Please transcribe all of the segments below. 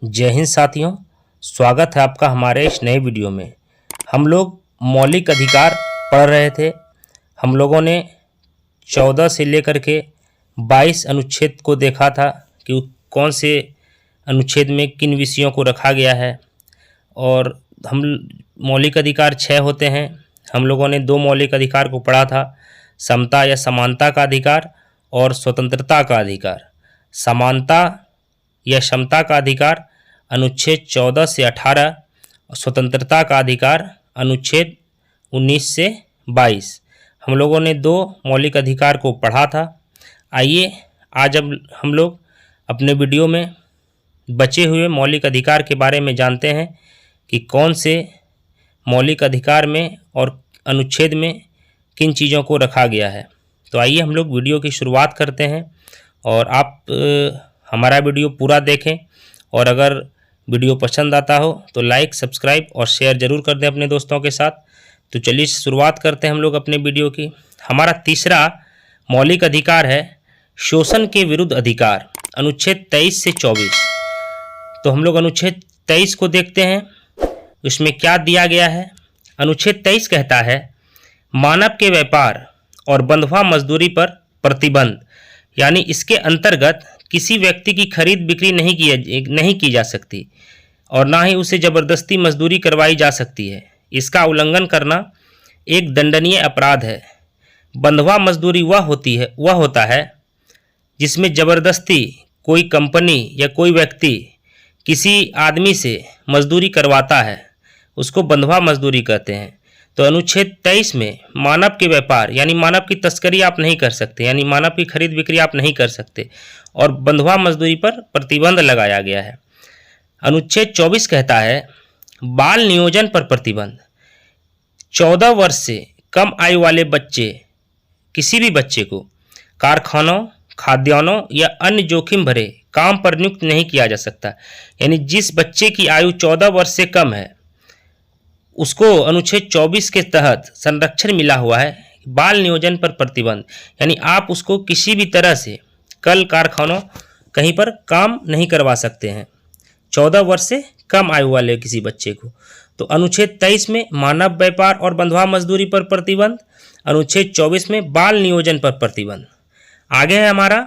जय हिंद साथियों, स्वागत है आपका हमारे इस नए वीडियो में। हम लोग मौलिक अधिकार पढ़ रहे थे। हम लोगों ने 14 से लेकर के 22 अनुच्छेद को देखा था कि कौन से अनुच्छेद में किन विषयों को रखा गया है। और हम मौलिक अधिकार 6 होते हैं। हम लोगों ने 2 मौलिक अधिकार को पढ़ा था, समता या समानता का अधिकार और स्वतंत्रता का अधिकार। समानता या समता का अधिकार अनुच्छेद 14 से 18 और स्वतंत्रता का अधिकार अनुच्छेद 19 से 22। हम लोगों ने 2 मौलिक अधिकार को पढ़ा था। आइए आज अब हम लोग अपने वीडियो में बचे हुए मौलिक अधिकार के बारे में जानते हैं कि कौन से मौलिक अधिकार में और अनुच्छेद में किन चीज़ों को रखा गया है। तो आइए हम लोग वीडियो की शुरुआत करते हैं और आप हमारा वीडियो पूरा देखें और अगर वीडियो पसंद आता हो तो लाइक, सब्सक्राइब और शेयर ज़रूर कर दें अपने दोस्तों के साथ। तो चलिए शुरुआत करते हैं हम लोग अपने वीडियो की। हमारा तीसरा मौलिक अधिकार है शोषण के विरुद्ध अधिकार, अनुच्छेद 23 से 24। तो हम लोग अनुच्छेद 23 को देखते हैं, उसमें क्या दिया गया है। अनुच्छेद 23 कहता है मानव के व्यापार और बंधुआ मजदूरी पर प्रतिबंध, यानी इसके अंतर्गत किसी व्यक्ति की खरीद बिक्री नहीं की जा सकती और ना ही उसे ज़बरदस्ती मजदूरी करवाई जा सकती है। इसका उल्लंघन करना एक दंडनीय अपराध है। बंधुआ मजदूरी वह होता है जिसमें ज़बरदस्ती कोई कंपनी या कोई व्यक्ति किसी आदमी से मजदूरी करवाता है, उसको बंधुआ मजदूरी कहते हैं। तो अनुच्छेद 23 में मानव के व्यापार यानी मानव की तस्करी आप नहीं कर सकते, यानी मानव की खरीद बिक्री आप नहीं कर सकते, और बंधुआ मजदूरी पर प्रतिबंध लगाया गया है। अनुच्छेद 24 कहता है बाल नियोजन पर प्रतिबंध। 14 वर्ष से कम आयु वाले बच्चे, किसी भी बच्चे को कारखानों, खाद्यान्नों या अन्य जोखिम भरे काम पर नियुक्त नहीं किया जा सकता। यानी जिस बच्चे की आयु 14 वर्ष से कम है उसको अनुच्छेद 24 के तहत संरक्षण मिला हुआ है, बाल नियोजन पर प्रतिबंध। यानी आप उसको किसी भी तरह से कल कारखानों कहीं पर काम नहीं करवा सकते हैं 14 वर्ष से कम आयु वाले किसी बच्चे को। तो अनुच्छेद 23 में मानव व्यापार और बंधुआ मजदूरी पर प्रतिबंध, अनुच्छेद 24 में बाल नियोजन पर प्रतिबंध। आगे है हमारा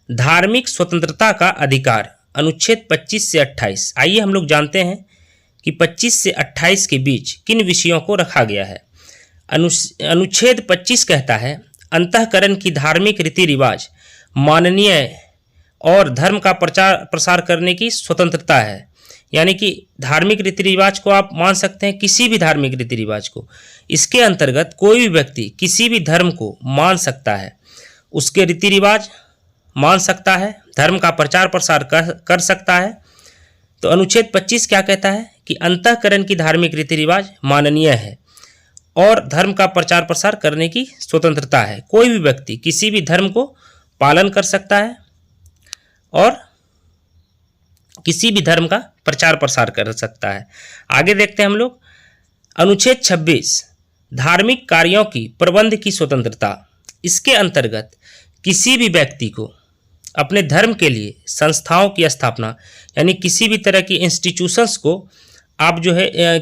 धार्मिक स्वतंत्रता का अधिकार, अनुच्छेद 25 से 28। आइए हम लोग जानते हैं कि 25 से 28 के बीच किन विषयों को रखा गया है। अनुच्छेद 25 कहता है अंतःकरण की धार्मिक रीति रिवाज माननीय और धर्म का प्रचार प्रसार करने की स्वतंत्रता है। यानी कि धार्मिक रीति रिवाज को आप मान सकते हैं, किसी भी धार्मिक रीति रिवाज को। इसके अंतर्गत कोई भी व्यक्ति किसी भी धर्म को मान सकता है, उसके रीति रिवाज मान सकता है, धर्म का प्रचार प्रसार कर सकता है। तो अनुच्छेद 25 क्या कहता है कि अंतःकरण की धार्मिक रीति रिवाज माननीय है और धर्म का प्रचार प्रसार करने की स्वतंत्रता है। कोई भी व्यक्ति किसी भी धर्म को पालन कर सकता है और किसी भी धर्म का प्रचार प्रसार कर सकता है। आगे देखते हैं हम लोग अनुच्छेद 26 धार्मिक कार्यों की प्रबंध की स्वतंत्रता। इसके अंतर्गत किसी भी व्यक्ति को अपने धर्म के लिए संस्थाओं की स्थापना, यानी किसी भी तरह की इंस्टीट्यूशंस को आप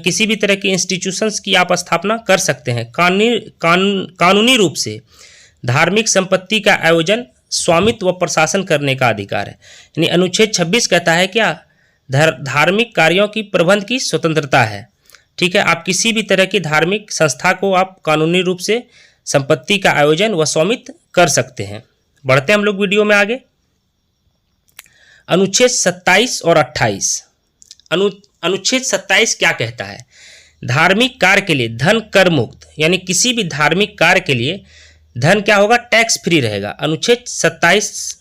किसी भी तरह की इंस्टीट्यूशंस की आप स्थापना कर सकते हैं। कानूनी रूप से धार्मिक संपत्ति का आयोजन, स्वामित्व व प्रशासन करने का अधिकार है। यानी अनुच्छेद 26 कहता है क्या, धार्मिक कार्यों की प्रबंध की स्वतंत्रता है। ठीक है, आप किसी भी तरह की धार्मिक संस्था को आप कानूनी रूप से संपत्ति का आयोजन व स्वामित्व कर सकते हैं। बढ़ते हैं हम लोग वीडियो में आगे। अनुच्छेद 27 और 28। अनुच्छेद 27 क्या कहता है, धार्मिक कार्य के लिए धन कर मुक्त, यानी किसी भी धार्मिक कार्य के लिए धन क्या होगा, टैक्स फ्री रहेगा। अनुच्छेद 27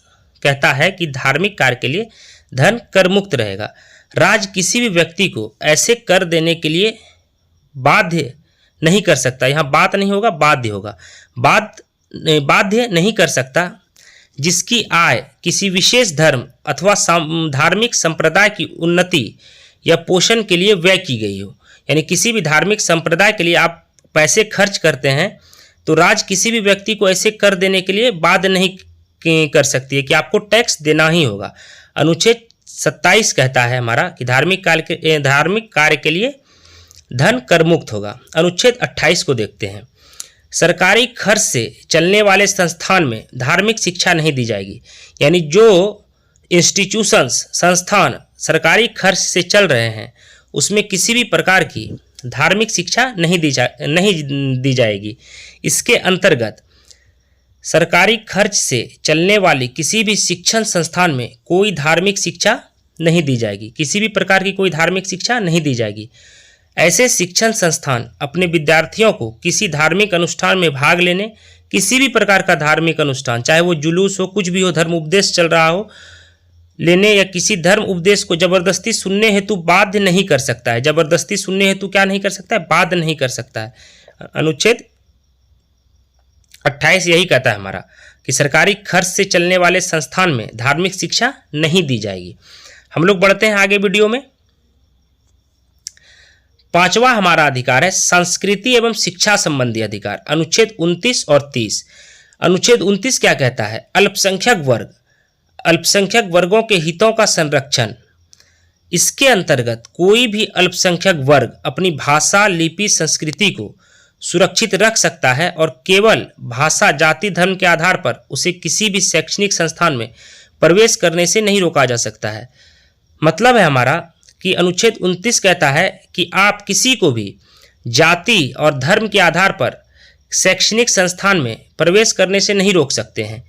कहता है कि धार्मिक कार्य के लिए धन कर मुक्त रहेगा। राज्य किसी भी व्यक्ति को ऐसे कर देने के लिए बाध्य नहीं कर सकता। यहाँ बात नहीं होगा, बाध्य होगा। बाध्य नहीं कर सकता जिसकी आय किसी विशेष धर्म अथवा धार्मिक संप्रदाय की उन्नति या पोषण के लिए व्यय की गई हो। यानी किसी भी धार्मिक संप्रदाय के लिए आप पैसे खर्च करते हैं तो राज्य किसी भी व्यक्ति को ऐसे कर देने के लिए बाध्य नहीं कर सकती है कि आपको टैक्स देना ही होगा। अनुच्छेद 27 कहता है हमारा कि धार्मिक कार्य के लिए धन कर मुक्त होगा। अनुच्छेद 28 को देखते हैं। सरकारी खर्च से चलने वाले संस्थान में धार्मिक शिक्षा नहीं दी जाएगी। यानी जो इंस्टीट्यूशंस संस्थान सरकारी खर्च से चल रहे हैं उसमें किसी भी प्रकार की धार्मिक शिक्षा नहीं दी जाएगी। इसके अंतर्गत सरकारी खर्च से चलने वाली किसी भी शिक्षण संस्थान में कोई धार्मिक शिक्षा नहीं दी जाएगी। किसी भी प्रकार की कोई धार्मिक शिक्षा नहीं दी जाएगी। ऐसे शिक्षण संस्थान अपने विद्यार्थियों को किसी धार्मिक अनुष्ठान में भाग लेने, किसी भी प्रकार का धार्मिक अनुष्ठान, चाहे वो जुलूस हो, कुछ भी हो, धर्म उपदेश चल रहा हो, लेने या किसी धर्म उपदेश को जबरदस्ती सुनने हेतु बाध्य नहीं कर सकता है। जबरदस्ती सुनने हेतु क्या नहीं कर सकता है? बाध्य नहीं कर सकता है। अनुच्छेद 28 यही कहता है हमारा कि सरकारी खर्च से चलने वाले संस्थान में धार्मिक शिक्षा नहीं दी जाएगी। हम लोग बढ़ते हैं आगे वीडियो में। 5वां हमारा अधिकार है संस्कृति एवं शिक्षा संबंधी अधिकार, अनुच्छेद 29 और 30। अनुच्छेद 29 क्या कहता है? अल्पसंख्यक वर्गों के हितों का संरक्षण। इसके अंतर्गत कोई भी अल्पसंख्यक वर्ग अपनी भाषा, लिपि, संस्कृति को सुरक्षित रख सकता है और केवल भाषा, जाति, धर्म के आधार पर उसे किसी भी शैक्षणिक संस्थान में प्रवेश करने से नहीं रोका जा सकता है। मतलब है हमारा कि अनुच्छेद 29 कहता है कि आप किसी को भी जाति और धर्म के आधार पर शैक्षणिक संस्थान में प्रवेश करने से नहीं रोक सकते हैं।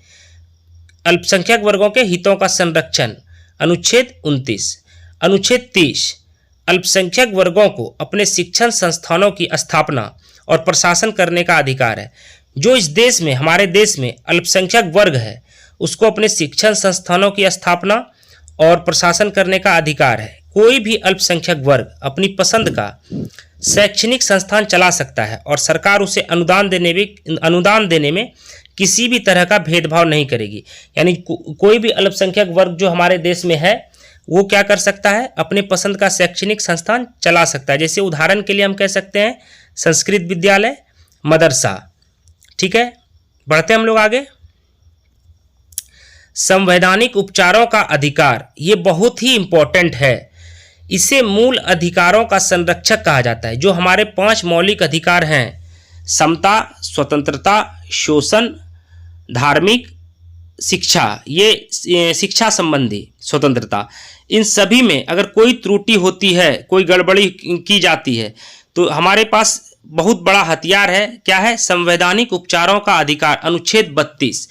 अल्पसंख्यक वर्गों के हितों का संरक्षण, अनुच्छेद 29। अनुच्छेद 30 अल्पसंख्यक वर्गों को अपने शिक्षण संस्थानों की स्थापना और प्रशासन करने का अधिकार है। जो इस देश में, हमारे देश में अल्पसंख्यक वर्ग है उसको अपने शिक्षण संस्थानों की स्थापना और प्रशासन करने का अधिकार है। कोई भी अल्पसंख्यक वर्ग अपनी पसंद का शैक्षणिक संस्थान चला सकता है और सरकार उसे अनुदान देने में किसी भी तरह का भेदभाव नहीं करेगी। यानी कोई भी अल्पसंख्यक वर्ग जो हमारे देश में है वो क्या कर सकता है? अपने पसंद का शैक्षणिक संस्थान चला सकता है। जैसे उदाहरण के लिए हम कह सकते हैं संस्कृत विद्यालय, मदरसा। ठीक है, बढ़ते हम लोग आगे। संवैधानिक उपचारों का अधिकार, ये बहुत ही इंपॉर्टेंट है। इसे मूल अधिकारों का संरक्षक कहा जाता है। जो हमारे 5 मौलिक अधिकार हैं, समता, स्वतंत्रता, शोषण, धार्मिक, शिक्षा, ये शिक्षा संबंधी स्वतंत्रता, इन सभी में अगर कोई त्रुटि होती है, कोई गड़बड़ी की जाती है तो हमारे पास बहुत बड़ा हथियार है। क्या है? संवैधानिक उपचारों का अधिकार, अनुच्छेद 32।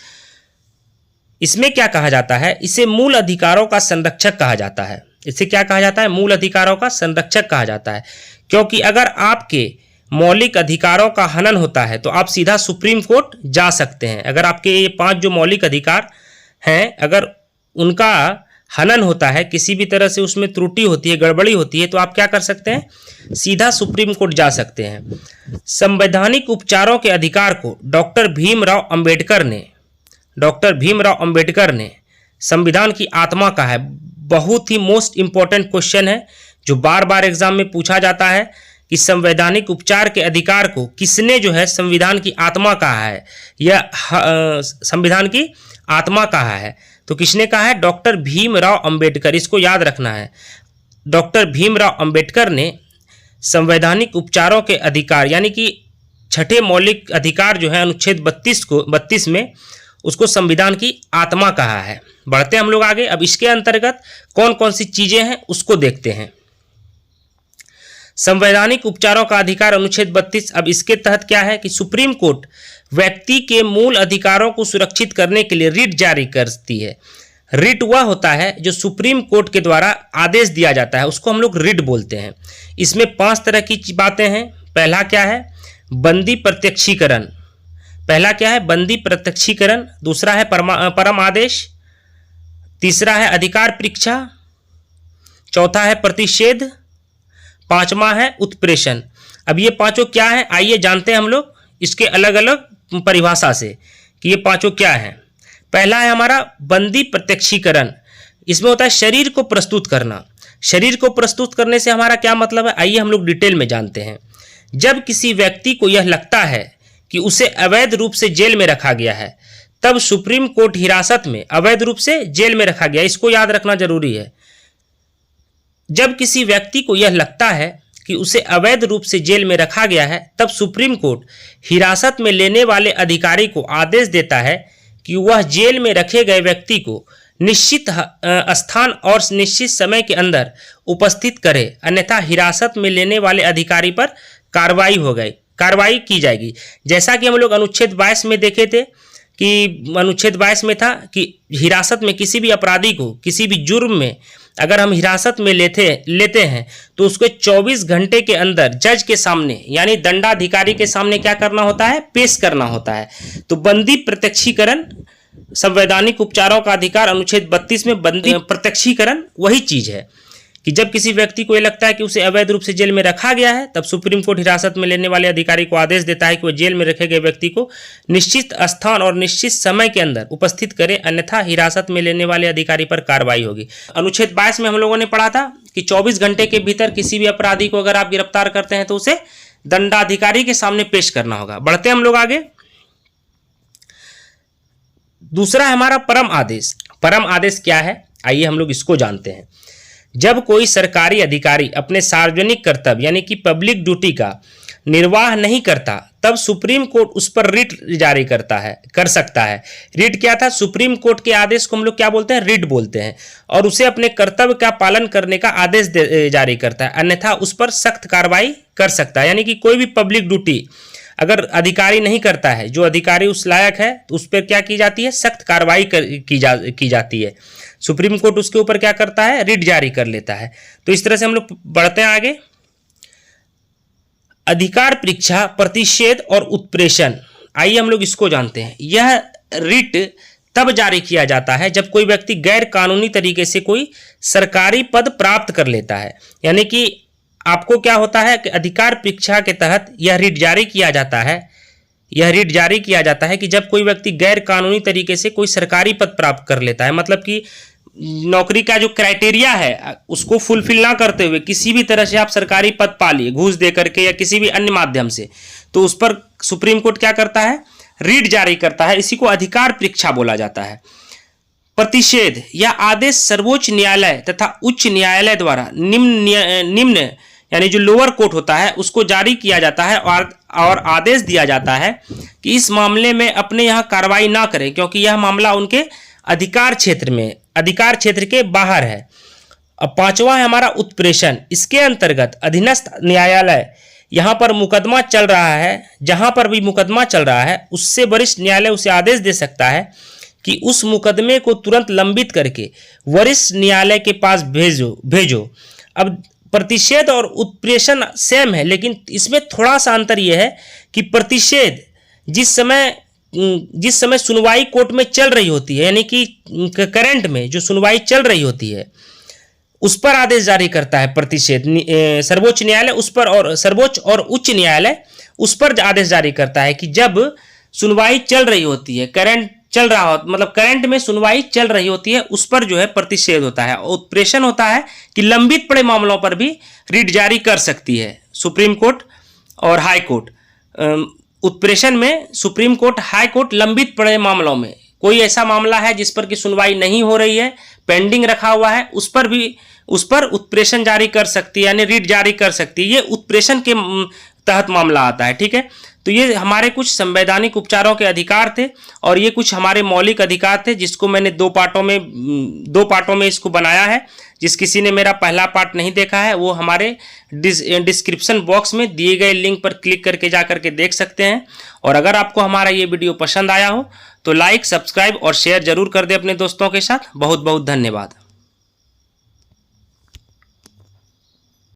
इसमें क्या कहा जाता है? इसे मूल अधिकारों का संरक्षक कहा जाता है। इसे क्या कहा जाता है? मूल अधिकारों का संरक्षक कहा जाता है। क्योंकि अगर आपके मौलिक अधिकारों का हनन होता है तो आप सीधा सुप्रीम कोर्ट जा सकते हैं। अगर आपके ये 5 जो मौलिक अधिकार हैं, अगर उनका हनन होता है, किसी भी तरह से उसमें त्रुटि होती है, गड़बड़ी होती है, तो आप क्या कर सकते हैं? सीधा सुप्रीम कोर्ट जा सकते हैं। संवैधानिक उपचारों के अधिकार को डॉक्टर भीमराव अंबेडकर ने संविधान की आत्मा कहा है। बहुत ही मोस्ट इंपॉर्टेंट क्वेश्चन है जो बार बार एग्जाम में पूछा जाता है कि संवैधानिक उपचार के अधिकार को किसने जो है संविधान की आत्मा कहा है, या संविधान की आत्मा कहा है। तो किसने कहा है? डॉक्टर भीमराव अंबेडकर। इसको याद रखना है। डॉक्टर भीमराव अंबेडकर ने संवैधानिक उपचारों के अधिकार यानी कि 6ठे मौलिक अधिकार जो है अनुच्छेद 32 में उसको संविधान की आत्मा कहा है। बढ़ते हम लोग आगे। अब इसके अंतर्गत कौन कौन सी चीजें हैं उसको देखते हैं। संवैधानिक उपचारों का अधिकार, अनुच्छेद 32। अब इसके तहत क्या है कि सुप्रीम कोर्ट व्यक्ति के मूल अधिकारों को सुरक्षित करने के लिए रिट जारी करती है। रिट वह होता है जो सुप्रीम कोर्ट के द्वारा आदेश दिया जाता है, उसको हम लोग रिट बोलते हैं। इसमें 5 तरह की बातें हैं। पहला क्या है? बंदी प्रत्यक्षीकरण। बंदी प्रत्यक्षीकरण। दूसरा है परम आदेश। तीसरा है अधिकार परीक्षा। चौथा है प्रतिषेध। 5वां है उत्प्रेषण। अब ये 5 क्या है, आइए जानते हैं हम लोग इसके अलग अलग परिभाषा से कि ये 5 क्या हैं। पहला है हमारा बंदी प्रत्यक्षीकरण। इसमें होता है शरीर को प्रस्तुत करना। शरीर को प्रस्तुत करने से हमारा क्या मतलब है, आइए हम लोग डिटेल में जानते हैं। जब किसी व्यक्ति को यह लगता है कि उसे अवैध रूप से जेल में रखा गया है, तब सुप्रीम कोर्ट हिरासत में अवैध रूप से जेल में रखा गया, इसको याद रखना जरूरी है। जब किसी व्यक्ति को यह लगता है कि उसे अवैध रूप से जेल में रखा गया है, तब सुप्रीम कोर्ट हिरासत में लेने वाले अधिकारी को आदेश देता है कि वह जेल में रखे गए व्यक्ति को निश्चित स्थान और निश्चित समय के अंदर उपस्थित करे, अन्यथा हिरासत में लेने वाले अधिकारी पर कार्रवाई की जाएगी। जैसा कि हम लोग अनुच्छेद 22 में देखे थे कि अनुच्छेद 22 में था कि हिरासत में किसी भी अपराधी को किसी भी जुर्म में अगर हम हिरासत में लेते हैं तो उसको 24 घंटे के अंदर जज के सामने यानी दंडाधिकारी के सामने क्या करना होता है, पेश करना होता है। तो बंदी प्रत्यक्षीकरण संवैधानिक उपचारों का अधिकार अनुच्छेद 32 में बंदी प्रत्यक्षीकरण वही चीज है कि जब किसी व्यक्ति को यह लगता है कि उसे अवैध रूप से जेल में रखा गया है, तब सुप्रीम कोर्ट हिरासत में लेने वाले अधिकारी को आदेश देता है कि वह जेल में रखे गए व्यक्ति को निश्चित स्थान और निश्चित समय के अंदर उपस्थित करे, अन्यथा हिरासत में लेने वाले अधिकारी पर कार्रवाई होगी। अनुच्छेद 22 में हम लोगों ने पढ़ा था कि 24 घंटे के भीतर किसी भी अपराधी को अगर आप गिरफ्तार करते हैं तो उसे दंडाधिकारी के सामने पेश करना होगा। बढ़ते हम लोग आगे। दूसरा है हमारा परम आदेश। परम आदेश क्या है, आइए हम लोग इसको जानते हैं। जब कोई सरकारी अधिकारी अपने सार्वजनिक कर्तव्य यानी कि पब्लिक ड्यूटी का निर्वाह नहीं करता, तब सुप्रीम कोर्ट उस पर रिट जारी कर सकता है। रिट क्या था, सुप्रीम कोर्ट के आदेश को हम लोग क्या बोलते हैं, रिट बोलते हैं, और उसे अपने कर्तव्य का पालन करने का आदेश जारी करता है, अन्यथा उस पर सख्त कार्रवाई कर सकता है। यानी कि कोई भी पब्लिक ड्यूटी अगर अधिकारी नहीं करता है, जो अधिकारी उस लायक है, तो उस पर क्या की जाती है, सख्त कार्रवाई की जाती है। सुप्रीम कोर्ट उसके ऊपर क्या करता है, रिट जारी कर लेता है। तो इस तरह से हम लोग बढ़ते हैं आगे। अधिकार परीक्षा, प्रतिषेध और उत्प्रेषण, आइए हम लोग इसको जानते हैं। यह रिट तब जारी किया जाता है जब कोई व्यक्ति गैर कानूनी तरीके से कोई सरकारी पद प्राप्त कर लेता है। यानी कि आपको क्या होता है कि अधिकार परीक्षा के तहत यह रिट जारी किया जाता है कि जब कोई व्यक्ति गैर कानूनी तरीके से कोई सरकारी पद प्राप्त कर लेता है, मतलब कि नौकरी का जो क्राइटेरिया है उसको फुलफिल ना करते हुए किसी भी तरह से आप सरकारी पद पा लिए, घूस दे करके या किसी भी अन्य माध्यम से, तो उस पर सुप्रीम कोर्ट क्या करता है, रिट जारी करता है। इसी को अधिकार परीक्षा बोला जाता है। प्रतिषेध, यह आदेश सर्वोच्च न्यायालय तथा उच्च न्यायालय द्वारा निम्न यानी जो लोअर कोर्ट होता है उसको जारी किया जाता है और आदेश दिया जाता है कि इस मामले में अपने यहाँ कार्रवाई ना करें, क्योंकि यह मामला उनके अधिकार क्षेत्र के बाहर है। अब पांचवा है हमारा उत्प्रेषण। इसके अंतर्गत अधीनस्थ न्यायालय, यहाँ पर मुकदमा चल रहा है, जहाँ पर भी मुकदमा चल रहा है उससे वरिष्ठ न्यायालय उसे आदेश दे सकता है कि उस मुकदमे को तुरंत लंबित करके वरिष्ठ न्यायालय के पास भेजो। अब प्रतिषेध और उत्प्रेषण सेम है, लेकिन इसमें थोड़ा सा अंतर यह है कि प्रतिषेध जिस समय सुनवाई कोर्ट में चल रही होती है, यानी कि करंट में जो सुनवाई चल रही होती है उस पर आदेश जारी करता है प्रतिषेध सर्वोच्च न्यायालय, उस पर और सर्वोच्च और उच्च न्यायालय उस पर आदेश जारी करता है कि जब सुनवाई चल रही होती है, करंट में सुनवाई चल रही होती है, उस पर जो है प्रतिषेध होता है। उत्प्रेषण होता है कि लंबित पड़े मामलों पर भी रिट जारी कर सकती है सुप्रीम कोर्ट और हाई कोर्ट। उत्प्रेषण में सुप्रीम कोर्ट, हाई कोर्ट लंबित पड़े मामलों में कोई ऐसा मामला है जिस पर की सुनवाई नहीं हो रही है, पेंडिंग रखा हुआ है, उस पर उत्प्रेषण जारी कर सकती है, यानी रिट जारी कर सकती है। ये उत्प्रेषण के तहत मामला आता है। ठीक है, तो ये हमारे कुछ संवैधानिक उपचारों के अधिकार थे और ये कुछ हमारे मौलिक अधिकार थे, जिसको मैंने दो पार्टों में इसको बनाया है। जिस किसी ने मेरा पहला पार्ट नहीं देखा है वो हमारे डिस्क्रिप्शन बॉक्स में दिए गए लिंक पर क्लिक करके जा करके देख सकते हैं। और अगर आपको हमारा ये वीडियो पसंद आया हो तो लाइक, सब्सक्राइब और शेयर जरूर कर दे अपने दोस्तों के साथ। बहुत बहुत धन्यवाद।